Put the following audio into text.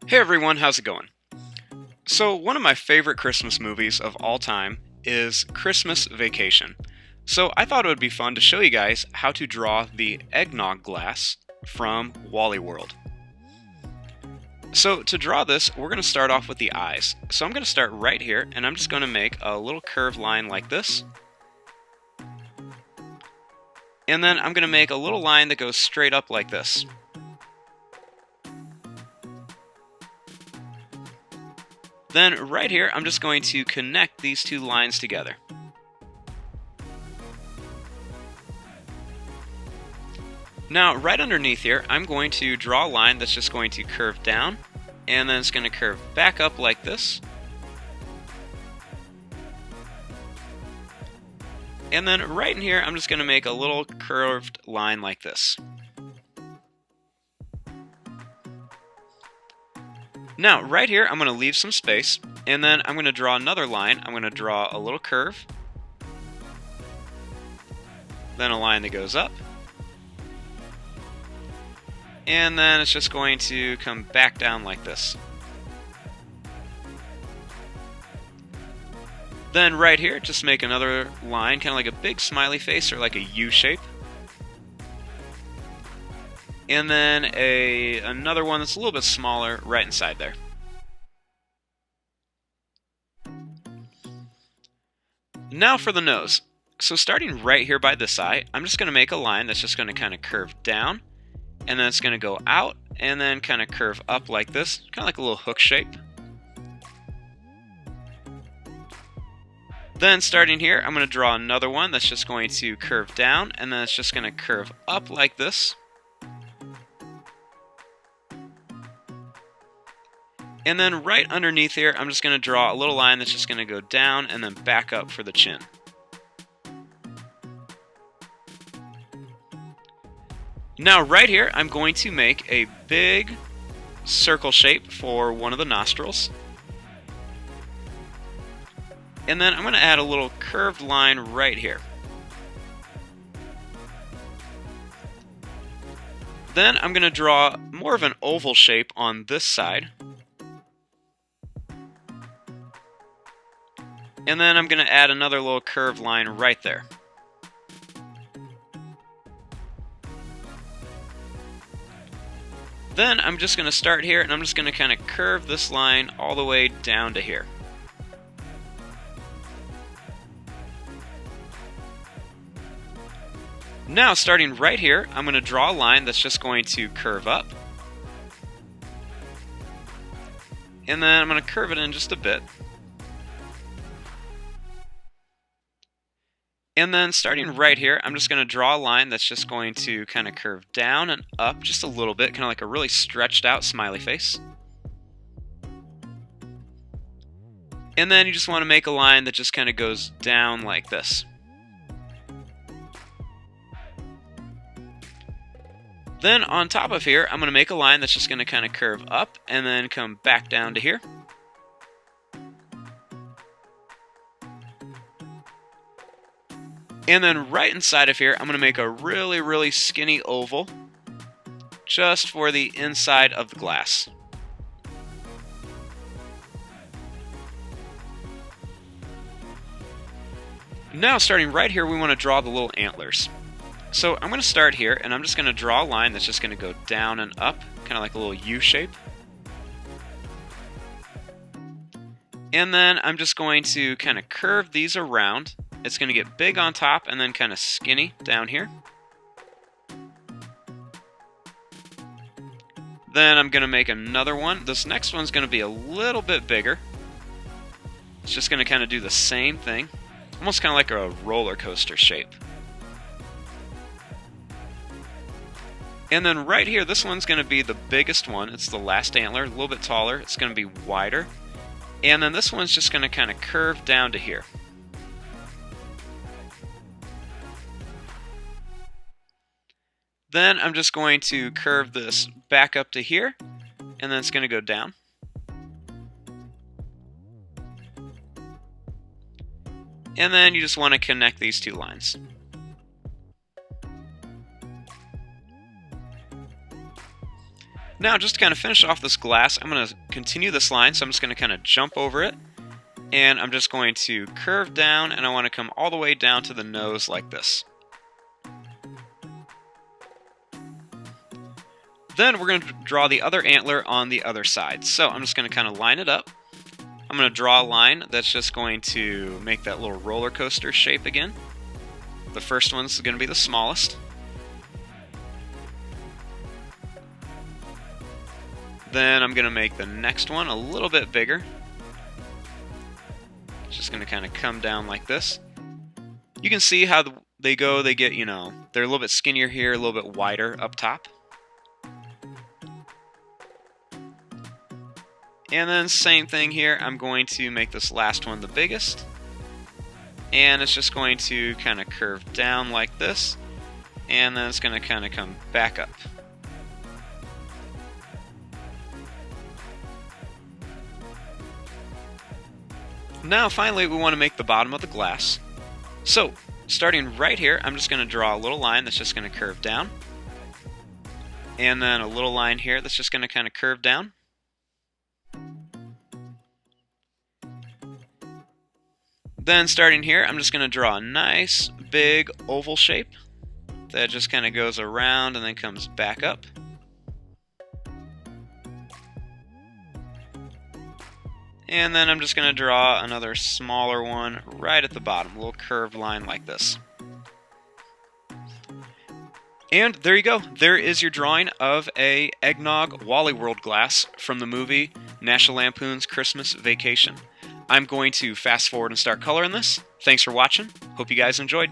Hey everyone, how's it going? So, one of my favorite Christmas movies of all time is Christmas Vacation. So, I thought it would be fun to show you guys how to draw the eggnog glass from Wally World. So, to draw this, we're going to start off with the eyes. So, I'm going to start right here, and I'm just going to make a little curved line like this. And then I'm going to make a little line that goes straight up like this. Then right here, I'm just going to connect these two lines together. Now, right underneath here, I'm going to draw a line that's just going to curve down, and then it's going to curve back up like this. And then right in here, I'm just going to make a little curved line like this. Now, right here, I'm going to leave some space, and then I'm going to draw another line. I'm going to draw a little curve, then a line that goes up, and then it's just going to come back down like this. Then right here, just make another line, kind of like a big smiley face or like a U shape. And then another one that's a little bit smaller right inside there. Now for the nose. So starting right here by this eye, I'm just going to make a line that's just going to kind of curve down, and then it's going to go out, and then kind of curve up like this, kind of like a little hook shape. Then starting here, I'm going to draw another one that's just going to curve down, and then it's just going to curve up like this. And then right underneath here, I'm just going to draw a little line that's just going to go down and then back up for the chin. Now right here, I'm going to make a big circle shape for one of the nostrils. And then I'm going to add a little curved line right here. Then I'm going to draw more of an oval shape on this side. And then I'm going to add another little curved line right there. Then I'm just going to start here, and I'm just going to kind of curve this line all the way down to here. Now, starting right here, I'm going to draw a line that's just going to curve up. And then I'm going to curve it in just a bit. And then starting right here, I'm just going to draw a line that's just going to kind of curve down and up just a little bit, kind of like a really stretched out smiley face. And then you just want to make a line that just kind of goes down like this. Then on top of here, I'm going to make a line that's just going to kind of curve up and then come back down to here. And then right inside of here, I'm going to make a really, really skinny oval just for the inside of the glass. Now, starting right here, we want to draw the little antlers. So I'm going to start here, and I'm just going to draw a line that's just going to go down and up, kind of like a little U shape. And then I'm just going to kind of curve these around. It's going to get big on top and then kind of skinny down here. Then I'm going to make another one. This next one's going to be a little bit bigger. It's just going to kind of do the same thing. Almost kind of like a roller coaster shape. And then right here, this one's going to be the biggest one. It's the last antler, a little bit taller. It's going to be wider. And then this one's just going to kind of curve down to here. Then I'm just going to curve this back up to here, and then it's going to go down. And then you just want to connect these two lines. Now, just to kind of finish off this glass, I'm going to continue this line, so I'm just going to kind of jump over it, and I'm just going to curve down, and I want to come all the way down to the nose like this. Then we're going to draw the other antler on the other side. So I'm just going to kind of line it up. I'm going to draw a line that's just going to make that little roller coaster shape again. The first one's going to be the smallest. Then I'm going to make the next one a little bit bigger. It's just going to kind of come down like this. You can see how they go. They get, they're a little bit skinnier here, a little bit wider up top. And then same thing here. I'm going to make this last one the biggest. And it's just going to kind of curve down like this. And then it's going to kind of come back up. Now finally we want to make the bottom of the glass. So starting right here, I'm just going to draw a little line that's just going to curve down. And then a little line here that's just going to kind of curve down. Then starting here, I'm just going to draw a nice big oval shape that just kind of goes around and then comes back up. And then I'm just going to draw another smaller one right at the bottom, a little curved line like this. And there you go. There is your drawing of a eggnog Wally World glass from the movie National Lampoon's Christmas Vacation. I'm going to fast forward and start coloring this. Thanks for watching. Hope you guys enjoyed.